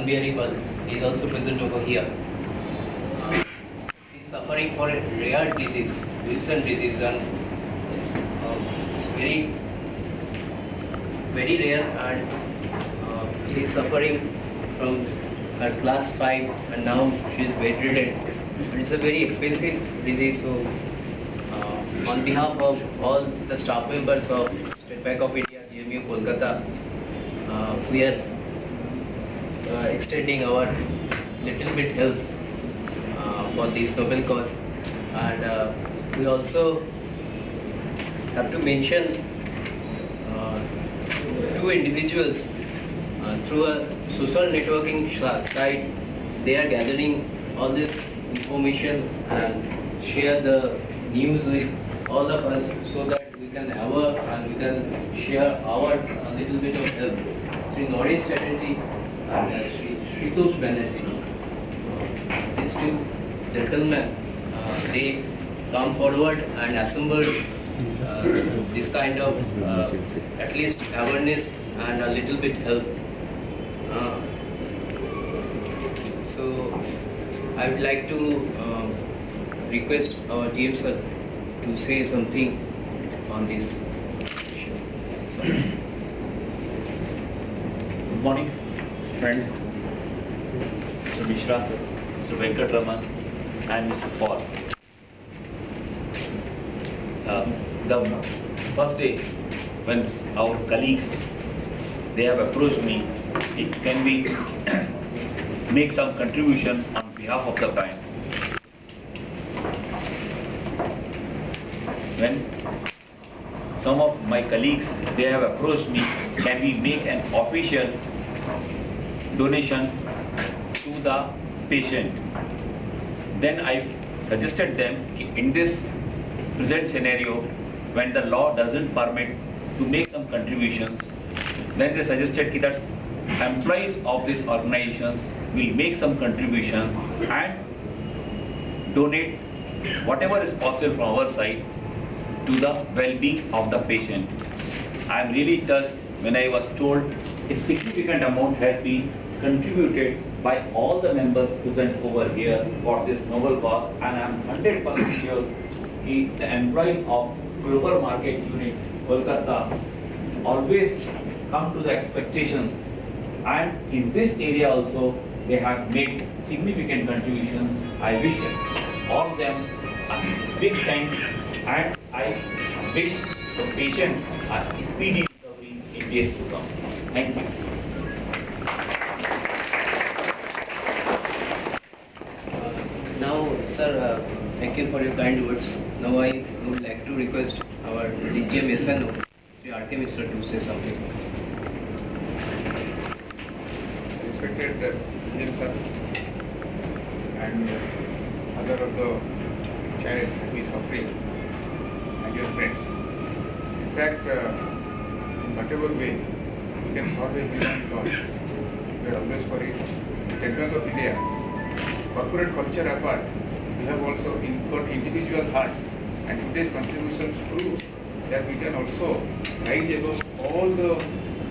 Biaribal is also present over here. He is suffering for a rare disease, Wilson disease, and it's very rare, and she is suffering from her class 5, and now she is bedridden. It's a very expensive disease, so on behalf of all the staff members of State Bank of India, GMU Kolkata, we are extending our little bit help for this noble cause, and we also have to mention two individuals through a social networking site. They are gathering all this information and share the news with all of us so that we can have and we can share our little bit of help. Sri Naresh Chatterjee and Sri Shritosh Banerjee. These two gentlemen, they come forward and assembled this kind of at least awareness and a little bit help. So I would like to request our GM sir to say something on this issue. Good morning, friends. Mr. Mishra, Mr. Venkatraman, and Mr. Paul. The first day when our colleagues they have approached me, it can be make some contribution on behalf of the bank. When some of my colleagues they have approached me, can we make an official donation to the patient? Then I suggested them in this present scenario, when the law doesn't permit to make some contributions, then they suggested that employees of these organizations will make some contribution and donate whatever is possible from our side to the well-being of the patient. I am really touched when I was told a significant amount has been contributed by all the members present over here for this noble cause, and I am 100% sure the employees of Global Market Unit Kolkata always come to the expectations, and in this area also they have made significant contributions. I wish all of them a big thanks, and I wish the patients a speedy recovery in days to come. Thank you. Now, sir, thank you for your kind words. Now I would like to request our DGM SNO, Sri R.K. Mishra, to say something. Respected DGM sir and other of the child who is suffering and your friends. In fact, in whatever way we can solve a human cause, we are always for it. State Bank of India, corporate culture apart, we have also got individual hearts, and today's contributions prove that we can also rise above all the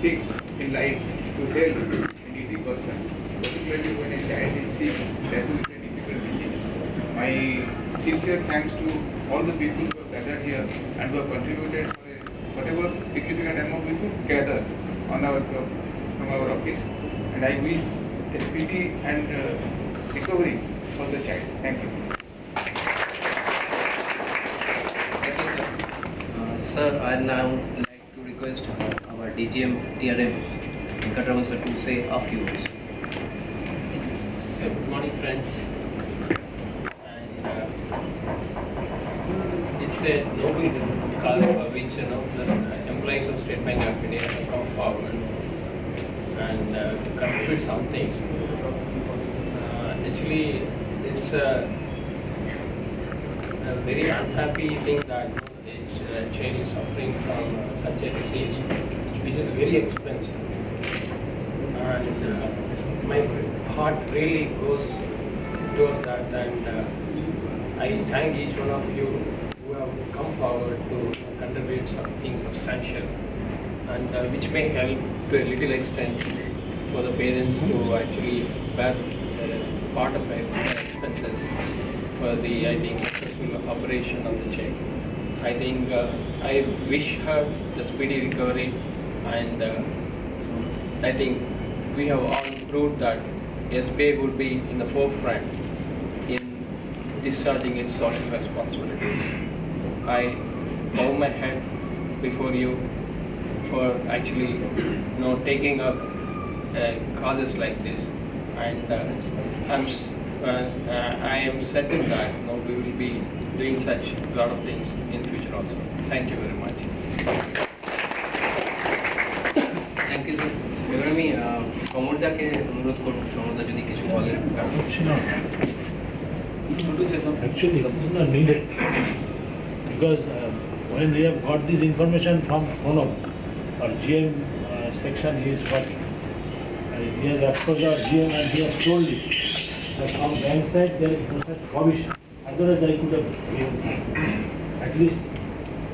things in life to help a needy person, particularly when a child is sick, that is a difficult disease. My sincere thanks to all the people who have gathered here and who have contributed for whatever significant amount we could gather on from our office, and I wish a speedy and recovery for the child. Thank you. Thank you, sir. Sir, I now like to request our DGM TRM Venkatraman sir to say a few words. So, good morning, friends. And it's a noble cause for which the employees of State Bank of India have come forward and to contribute something. Actually, it's a very unhappy thing that a child is suffering from such a disease, which is very expensive. And my heart really goes towards that, and I thank each one of you who have come forward to contribute something substantial and which may help to a little extent for the parents to actually bear part of the expenses for the, I think, successful operation of the child. I think I wish her the speedy recovery, and I think we have all proved that SBI would be in the forefront in discharging its social responsibilities. I bow my head before you for actually taking up causes like this, and I am certain that we will be doing such a lot of things in future also. Thank you very much. Thank you sir. এবার আমি সমরদাকে অনুরোধ করব, সমরদা যদি কিছু বলেন। Actually, it is not needed because when we have got this information from Pranab, our GM section, he is working. He has approached our GM and he has told it that from bank side there is no such provision. Otherwise, I could have given something. At least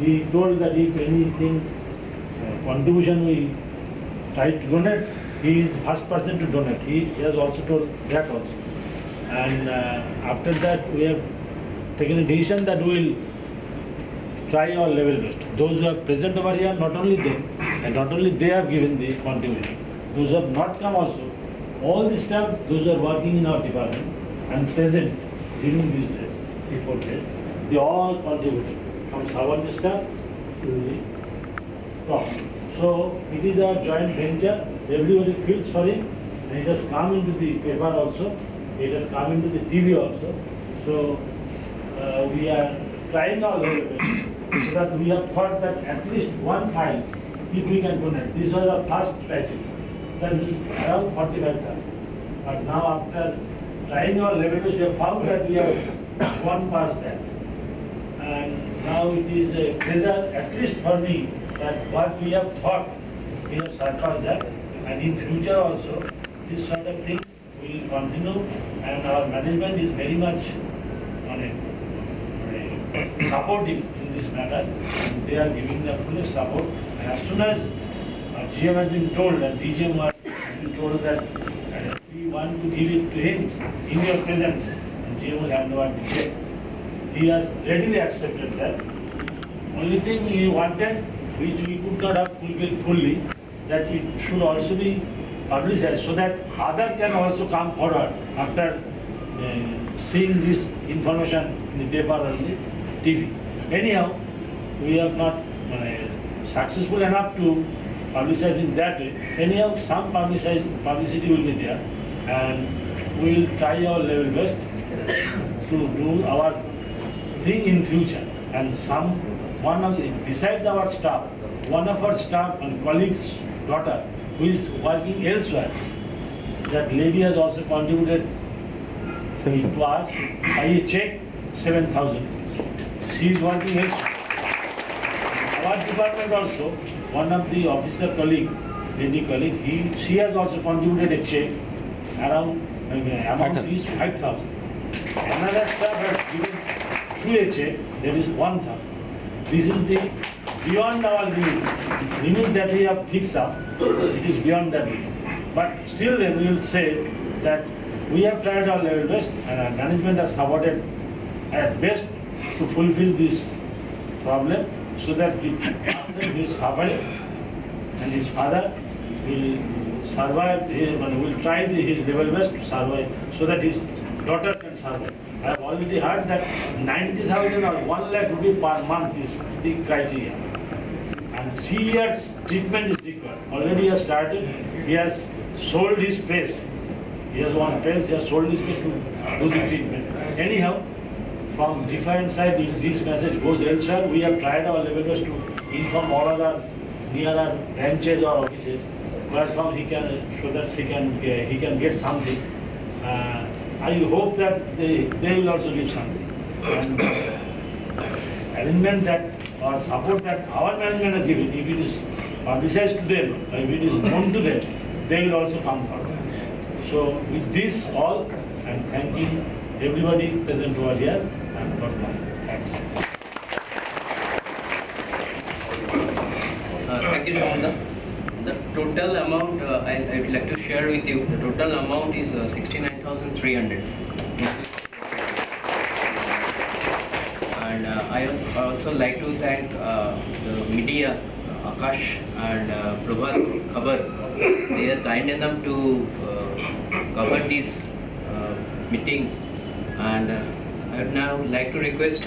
he told that if anything contribution we try to donate, he is first person to donate. He has also told that also. And after that, we have taken a decision that we will try our level best. Those who are present over here, not only them, and not only they have given the contribution. Those who have not come also, all the staff, those who are working in our department and present during these days, 3-4 days, they all contributed from subordinate staff to the top. So it is a joint venture. Everybody feels for it, and it has come into the paper also. It has come into the TV also. So we are trying our level best so that we have thought that at least one file, if we can donate. This was our first strategy. That is around 45,000. But now after trying our level best, we have found that we have one past that. And now it is a pleasure, at least for me, that what we have thought, we have surpassed that. And in future also, this sort of thing will continue, and our management is very much supportive in this matter. And they are giving the fullest support. And as soon as GM has been told and DGM has been told that we want to give it to him in your presence, and GM will hand over the check, he has readily accepted that. Only thing he wanted, which we could not have fulfilled fully, that it should also be publicized so that others can also come forward after seeing this information in the paper or the TV. Anyhow, we have not successful enough to publicize in that way. Anyhow, some publicity will be there, and we will try our level best to do our thing in future. And besides our staff, one of our staff and colleagues' daughter who is working elsewhere, that lady has also contributed to us by a check 7,000. She is working elsewhere. Our department also, one of the officer colleague, lady colleague, she has also contributed a check around amount is 5,000. Another staff has given through a check, there is 1,000. This is the beyond our limit that we have fixed up. It is beyond that limit. But still we will say that we have tried our level best, and our management has supported at best to fulfill this problem, so that the person will survive and his father will survive, will try his level best to survive, so that his daughter can survive. I have already heard that 90,000 or 1 lakh rupee per month is the criteria. And 3 years treatment is required. Already he has started, he has sold his place. He has one place, he has sold his place to do the treatment. Anyhow, from different side, if this message goes elsewhere, we have tried our level best to inform all other nearer branches or offices, where from he can, so that he can get something. I hope that they will also give something. And arrangement that or support that our management has given, if it is publicized to them, or if it is known to them, they will also come forward. So with this all, I am thanking everybody present over here, and God bless. Thanks. Thank you, Shamanda. total amount I would like to share with you. The total amount is 69,300. And I also like to thank the media, Akash and Prabhat Khabar. They are kind enough to cover this meeting, and I would now like to request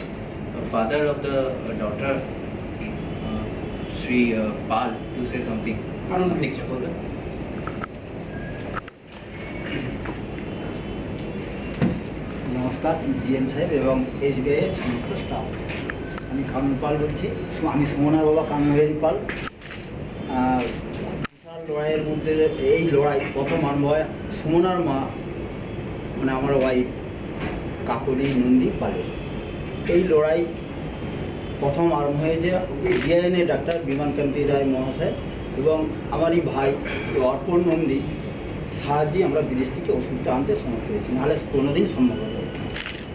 the father of the daughter, Sri Pal, to say something. নমস্কার GM সাহেব এবং SBI এর সমস্ত staff. আমি কানু পাল বলছি, আমি সুমনার বাবা কানুহরি পাল। বিশাল লড়াইয়ের মধ্যে এই লড়াই প্রথম আরম্ভ হয় সুমনার মা, মানে আমার ওয়াইফ কাকলি নন্দী পালের। এই লড়াই প্রথম আরম্ভ হয়েছে ডিআইএনএ ডাক্তার বিমানকান্তি রায় মহাশয় এবং আমারই ভাই অর্পণ নন্দী সাহায্যে আমরা বিদেশ থেকে ওষুধটা আনতে সমর্থ হয়েছি, নাহলে কোনোদিন সম্ভব হতো।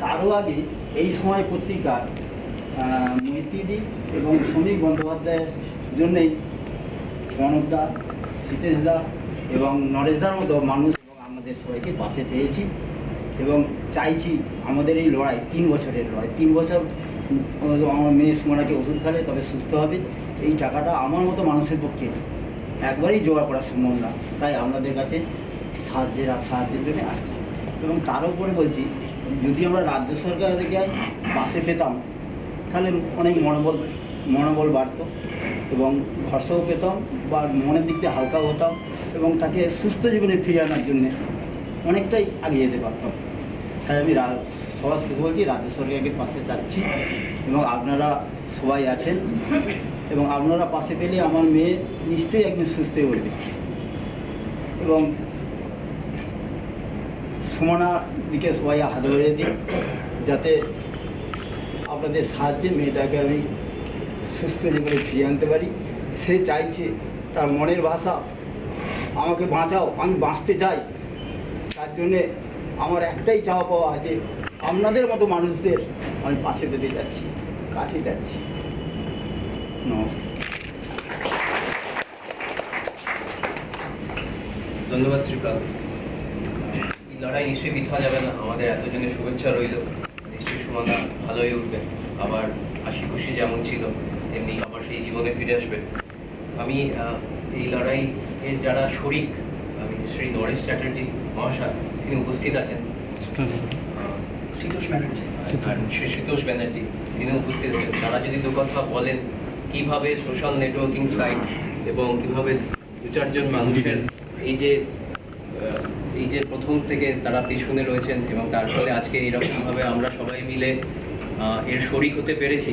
তারও আগে এই সময় পত্রিকার মৈত্রীদি এবং শ্রমিক বন্দ্যোপাধ্যায়ের জন্যেই কনকদা, সীতেশদা এবং নরেশদার মতো মানুষ এবং আমাদের সবাইকে পাশে পেয়েছি এবং চাইছি আমাদের এই লড়াই 3 বছরের লড়াই। 3 বছর আমার মেয়ে সুমনাকে ওষুধ খালে তবে সুস্থ হবে। এই টাকাটা আমার মতো মানুষের পক্ষে একবারেই জোগাড় করা সম্ভব না, তাই আপনাদের কাছে সাহায্যের জন্য আসছি। এবং তার উপরে বলছি, যদি আমরা রাজ্য সরকারকে পাশে পেতাম তাহলে অনেক মনোবল বাড়ত এবং ভরসাও পেতাম বা মনের দিক দিয়ে হালকাও হতাম এবং তাকে সুস্থ জীবনে ফিরিয়ে আনার জন্যে অনেকটাই এগিয়ে যেতে পারতাম। তাই আমি সবার শেষ বলছি, রাজ্য সরকারকে পাশে চাচ্ছি এবং আপনারা সবাই আছেন এবং আপনারা পাশে পেলে আমার মেয়ে নিশ্চয়ই একদিন সুস্থ হয়ে উঠবে। এবং সুমনার দিকে সবাই হাত বাড়িয়ে দিই, যাতে আপনাদের সাহায্যে মেয়েটাকে আমি সুস্থ জীবনে ফিরিয়ে আনতে পারি। সে চাইছে, তার মনের ভাষা, আমাকে বাঁচাও, আমি বাঁচতে চাই। তার জন্যে আমার একটাই চাওয়া পাওয়া আছে, আপনাদের মতো মানুষদের আমি পাশে পেতে যাচ্ছি, কাছে যাচ্ছি। নমস্কার। ধন্যবাদ শ্রীপাল। এই লড়াই নিশ্চয়ই পিছানো যাবে না, আমাদের এতজনের শুভেচ্ছা রইল। নিশ্চয়ই সুমনা ভালোই উঠবে, আবার হাসি খুশি যেমন ছিল তেমনি আবার সেই জীবনে ফিরে আসবে। আমি এই লড়াই এর যারা শরিক, আমি শ্রী নরেশ চ্যাটার্জি মহাশয়, তিনি উপস্থিত আছেন, শীতোষ ব্যানার্জি আর শ্রী শীতোষ ব্যানার্জি তিনি উপস্থিত আছেন। তারা যদি দু কথা বলেন কিভাবে সোশ্যাল নেটওয়ার্কিং সাইট এবং কিভাবে 2-4 জন মানুষের এই যে প্রথম থেকে তারা পিছনে রয়েছেন এবং তার ফলে আজকে এইরকমভাবে আমরা সবাই মিলে এর শরিক হতে পেরেছি,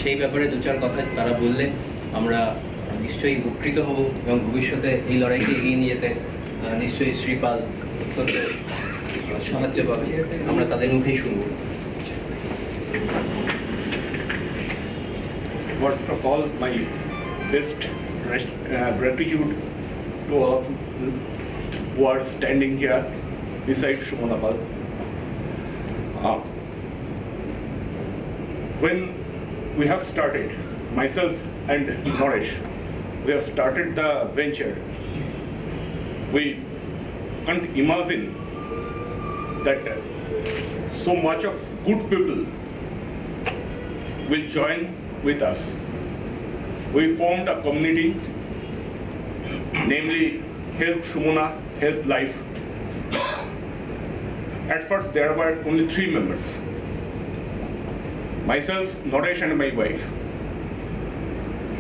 সেই ব্যাপারে 2-4 কথা তারা বললে আমরা নিশ্চয়ই উপকৃত হব এবং ভবিষ্যতে এই লড়াইকে এগিয়ে নিয়ে যেতে নিশ্চয়ই শ্রীপাল অত্যন্ত সাহায্য পাবে। আমরা তাদের মুখেই শুনব। First of all, my best gratitude to all who are standing here beside Sumana Pal. When we have started, myself and Noresh, we have started the venture. We can't imagine that so much of good people will join with us. We formed a community, namely Help Sumana, Help Life. At first there were only 3 members, myself, Noresh and my wife.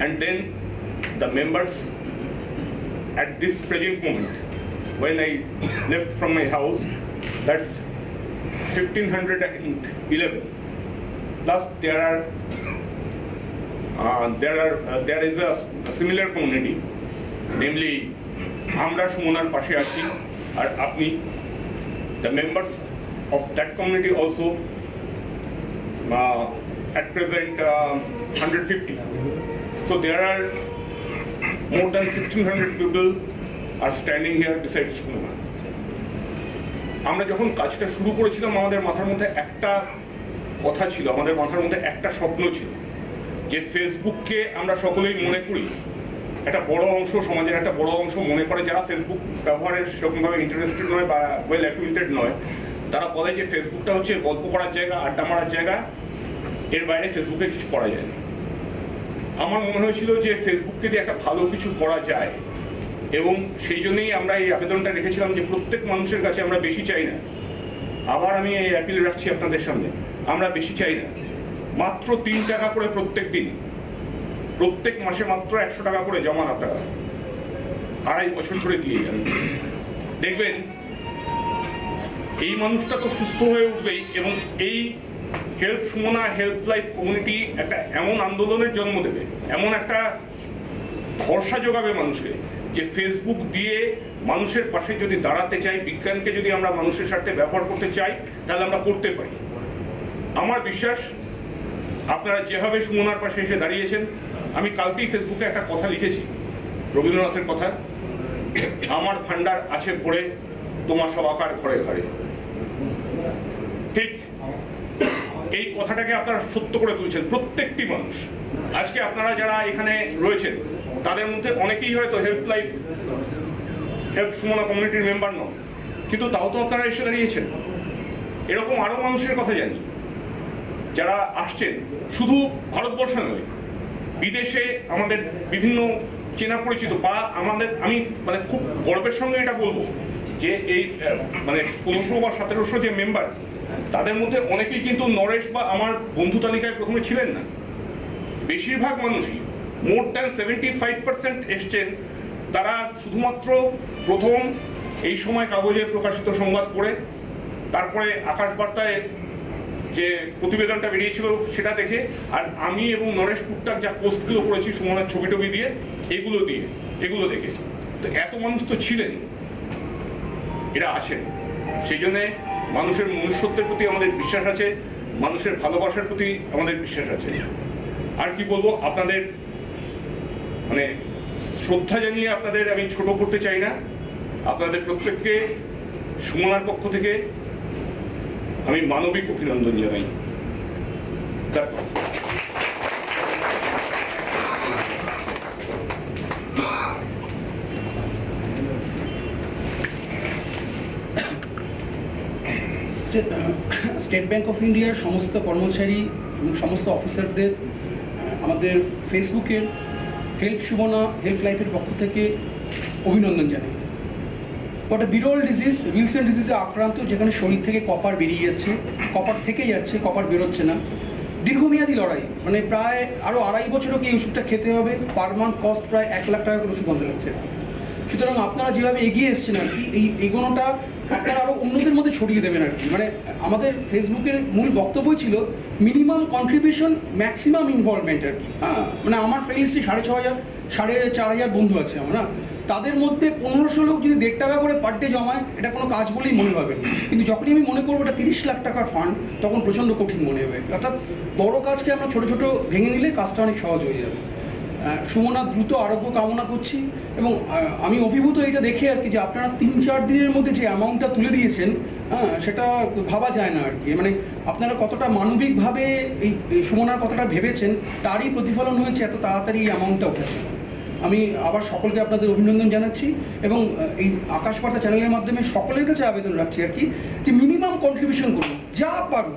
And then the members at this present moment, when I left from my house, that's 1511. Plus there is a similar community, namely Amra Sumunar Pashe Achi or Apni. The members of that community also at present 150. So there are more than 1600 people are standing here beside Sumana. আমরা যখন কাজটা শুরু করেছিলাম, আমাদের মাথার মধ্যে একটা কথা ছিল, আমাদের মাথার মধ্যে একটা স্বপ্ন ছিল যে ফেসবুককে আমরা সকলেই মনে করি একটা বড় অংশ, সমাজের একটা বড় অংশ মনে করে, যারা ফেসবুক ব্যবহারের সেরকমভাবে ইন্টারেস্টেড নয় বা ওয়েল অ্যাকুইন্টেড নয়, তারা বলে যে ফেসবুকটা হচ্ছে গল্প করার জায়গা, আড্ডা মারার জায়গা, এর বাইরে ফেসবুকে কিছু করা যায় না। আমার মনে হয়েছিল যে ফেসবুককে দিয়ে একটা ভালো কিছু করা যায়, এবং সেই জন্যই আমরা এই আবেদনটা রেখেছিলাম যে প্রত্যেক মানুষের কাছে আমরা বেশি চাই না। আবার আমি এই অ্যাপিল রাখছি আপনাদের সামনে, আমরা বেশি চাই না, মাত্র 3 টাকা করে প্রত্যেক দিন, প্রত্যেক মাসে মাত্র 100 টাকা করে জমা আপনারা 2.5 বছর ধরে দিয়ে যান। দেখবেন এই মানুষটা তো সুস্থ হয়ে উঠবেই, এবং এই help Sumana help life community একটা এমন আন্দোলনের জন্ম দেবে, এমন একটা ভরসা যোগাবে মানুষকে, যে ফেসবুক দিয়ে মানুষের পাশে যদি দাঁড়াতে চাই, বিজ্ঞানকে যদি আমরা মানুষের স্বার্থে ব্যবহার করতে চাই, তাহলে আমরা করতে পারি। আমার বিশ্বাস আপনারা যেভাবে সুমনার পাশে এসে দাঁড়িয়েছেন, আমি কালকেই ফেসবুকে একটা কথা লিখেছি, রবীন্দ্রনাথের কথা, আমার ভান্ডার আছে পড়ে তোমার সব আকার ঘরে ঘরে। ঠিক এই কথাটাকে আপনারা সত্য করে তুলছেন প্রত্যেকটি মানুষ। আজকে আপনারা যারা এখানে রয়েছেন, তাদের মধ্যে অনেকেই হয়তো হেল্প সুমনা কমিউনিটির মেম্বার নন, কিন্তু তাও তো আপনারা এসে দাঁড়িয়েছেন। এরকম আরো মানুষের কথা জানি যারা আসছেন, শুধু ভারতবর্ষে নয়, বিদেশে আমাদের বিভিন্ন চেনা পরিচিত, বা আমাদের, আমি মানে খুব গর্বের সঙ্গে এটা বলবো যে এই মানে 1600 বা 1700 যে মেম্বার, তাদের মধ্যে অনেকেই কিন্তু নরেশ বা আমার বন্ধু তালিকায় প্রথমে ছিলেন না। বেশিরভাগ মানুষই, মোর দ্যান 75% এসছেন, তারা শুধুমাত্র প্রথম এই সময় কাগজে প্রকাশিত সংবাদ পড়ে, তারপরে আকাশ বার্তায় যে প্রতিবেদনটা বেরিয়েছিল সেটা দেখে, আর আমি এবং নরেশ টুকটাক যা পোস্টগুলো করেছি সুমনার ছবি টবি দিয়ে, এগুলো দেখে। তো এত মানুষ তো ছিলেন, এরা আছেন। সেই জন্যে মানুষের মনুষ্যত্বের প্রতি আমাদের বিশ্বাস আছে, মানুষের ভালোবাসার প্রতি আমাদের বিশ্বাস আছে। আর কি বলবো, আপনাদের মানে শ্রদ্ধা জানিয়ে আপনাদের আমি ছোট করতে চাই না। আপনাদের প্রত্যেককে সুমনার পক্ষ থেকে আমি মানবিক অভিনন্দন জানাই। That's all. State bank of ইন্ডিয়ার সমস্ত কর্মচারী এবং সমস্ত অফিসারদের আমাদের ফেসবুকের হেল্প সুমনা হেল্প লাইফের পক্ষ থেকে অভিনন্দন জানাই। একটা বিরল ডিজিজ, উইলসন ডিজিজে আক্রান্ত, যেখানে শরীর থেকে কপার বেরিয়ে যাচ্ছে, কপার থেকে যাচ্ছে, কপার বেরোচ্ছে না। দীর্ঘমেয়াদী লড়াই, মানে প্রায় আরও 2.5 বছরও কি এই ওষুধটা খেতে হবে, পার মান্থ কস্ট প্রায় 1 লাখ টাকা করে ওষুধ বন্ধ লাগছে। সুতরাং আপনারা যেভাবে এগিয়ে এসছেন আর কি, এই এগোনোটা আপনারা আরও অন্যদের মধ্যে ছড়িয়ে দেবেন আর কি। মানে আমাদের ফেসবুকের মূল বক্তব্য ছিল মিনিমাম কন্ট্রিবিউশন ম্যাক্সিমাম ইনভলভমেন্ট আর কি। হ্যাঁ, মানে আমার ফ্রেন্ডসটি 4,500 বন্ধু আছে আমার, না, তাদের মধ্যে 1500 লোক যদি 1.5 টাকা করে পার ডে জমায়, এটা কোনো কাজ বলেই মনে হবে। কিন্তু যখনই আমি মনে করবো এটা 30 লাখ টাকার ফান্ড, তখন প্রচণ্ড কঠিন মনে হবে। অর্থাৎ বড় কাজকে আমরা ছোট ছোট ভেঙে নিলে কাজটা অনেক সহজ হয়ে যাবে। সুমনা দ্রুত আরোগ্য কামনা করছি, এবং আমি অভিভূত এটা দেখে আর কি, যে আপনারা 3-4 দিনের মধ্যে যে অ্যামাউন্টটা তুলে দিয়েছেন, হ্যাঁ, সেটা ভাবা যায় না আর কি। মানে আপনারা কতটা মানবিকভাবে এই সুমনার কথাটা ভেবেছেন, তারই প্রতিফলন হয়েছে এত তাড়াতাড়ি এই অ্যামাউন্টটা উঠেছে। আমি আবার সকলকে আপনাদের অভিনন্দন জানাচ্ছি, এবং এই আকাশবার্তা চ্যানেলের মাধ্যমে সকলের কাছে আবেদন রাখছি আর কি, যে মিনিমাম কন্ট্রিবিউশন করুন, যা পারুন।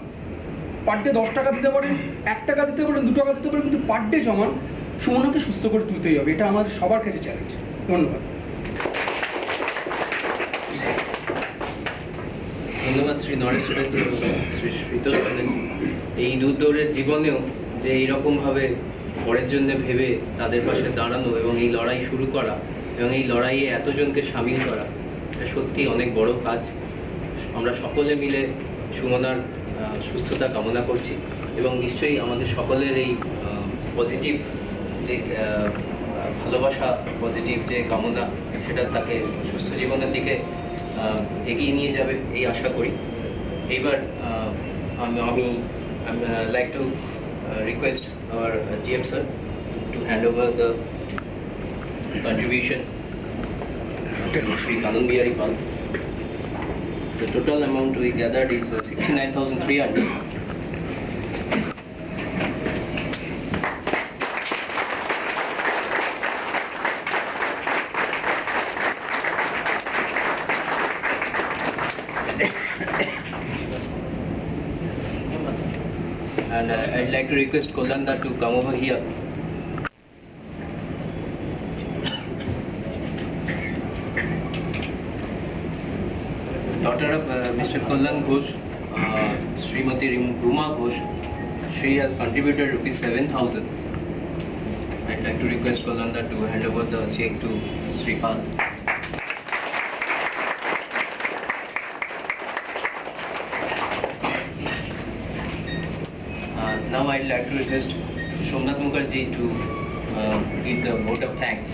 পার ডে 10 টাকা দিতে পারেন, 1 টাকা দিতে পারেন, 2 টাকা দিতে পারেন, কিন্তু পার ডে জমান। সুমনাকে সুস্থ করে তুলতেই হবে, এটা আমাদের সবার কাছে চ্যালেঞ্জ। ধন্যবাদ। ধন্যবাদ শ্রী নরেশ ব্যানার্জি এবং শ্রী শীতল ব্যানার্জি। এই দূরদৌড়ের জীবনেও যে এইরকমভাবে পরের জন্য ভেবে তাদের পাশে দাঁড়ানো এবং এই লড়াই শুরু করা এবং এই লড়াইয়ে এতজনকে সামিল করা, এটা সত্যি অনেক বড় কাজ। আমরা সকলে মিলে সুমনার সুস্থতা কামনা করছি, এবং নিশ্চয়ই আমাদের সকলের এই পজিটিভ যে ভালোবাসা, পজিটিভ যে কামনা, সেটা তাকে সুস্থ জীবনের দিকে এগিয়ে নিয়ে যাবে এই আশা করি। এইবার আমি like to request our GM sir to hand over the contribution to Sri Kannan Bihari Pal. The total amount we gathered is 69,300. And I'd like to request Kollanda to come over here. Daughter of Mr. Kallan Ghosh, Srimati Ruma Ghosh, she has contributed rupees 7,000. I'd like to request Kollanda to hand over the check to Sripal. Now I'd like to request Somnath Mukherjee to give the vote of thanks.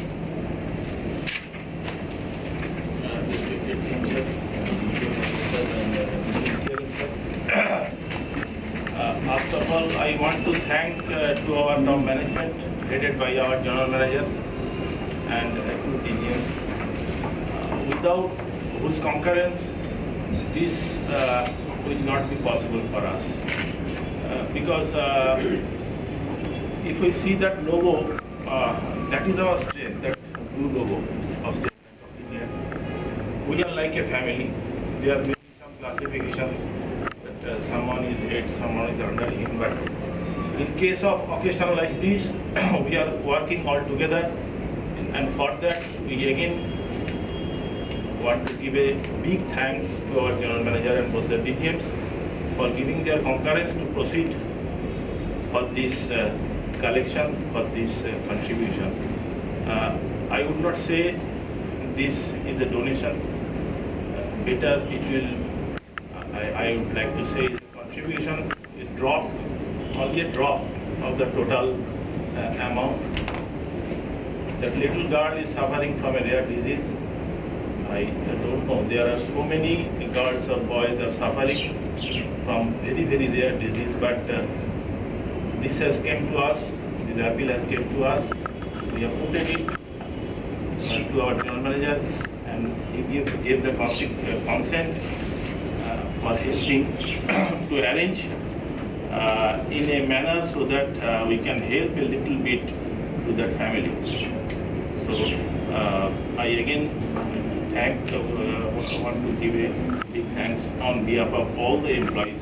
First of all, I want to thank to our top management, headed by our general manager and two DGMs, without whose concurrence this will not be possible for us. Because if we see that logo, that is our strength, that blue logo of State Bank of India. We are like a family. There may be some classification that someone is head, someone is under him, but in case of occasion like this, we are working all together, and for that we again want to give a big thanks to our general manager and both the DGMs for giving their concurrence to proceed for this collection, for this contribution. I would not say this is a donation. Better it will, I would like to say contribution is drop, only a drop of the total amount. That little girl is suffering from a rare disease. I don't know, there are so many girls or boys are suffering from very, very rare disease, but this has come to us, this appeal has come to us. We have put it to our general manager, and he gave the consent for helping to arrange in a manner so that we can help a little bit to that family. So I again want to give a big thanks on behalf of all the employees,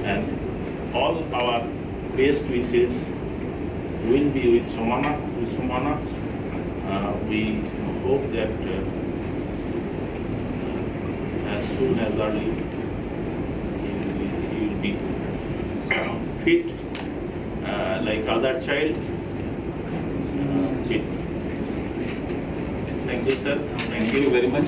and all our best wishes will be with Somana. We hope that as soon as early he will be fit like other child. Fit. Thank you, sir. Thank you very much.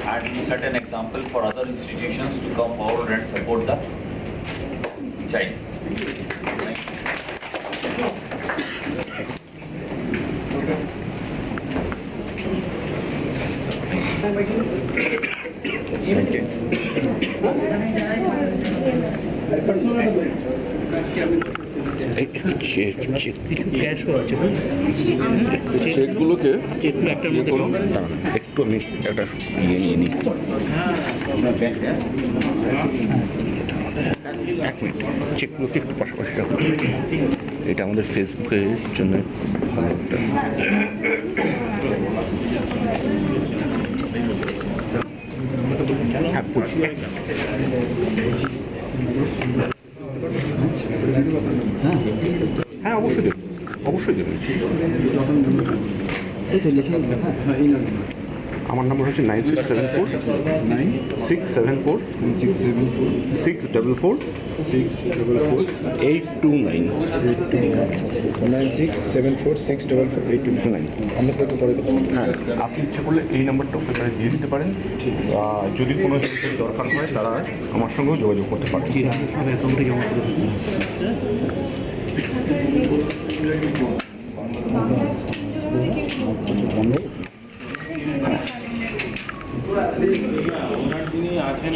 And set an example for other institutions to come forward and support the child. Thank you. চেকগুলোকে একটু আমি একটা ইয়ে নিয়ে নিই। এক minute, চেকগুলোকে একটু পাশাপাশি রাখুন। এটা আমাদের ফেসবুকের জন্য ভালো একটা হ্যাঁ অবশ্যই দেবেন, অবশ্যই দেবেন। আমার নাম্বার হচ্ছে 9674-644-829 9674-644-829। আমরা তো করে দেবো। হ্যাঁ, আপনি ইচ্ছা করলে এই নাম্বারটা ওখানে দিয়ে দিতে পারেন। যদি কোনো হেল্পের দরকার হয় তারা আমার সঙ্গেও যোগাযোগ করতে পারেন। অ্যাকাউন্টে জমা করে ওনার যিনি আছেন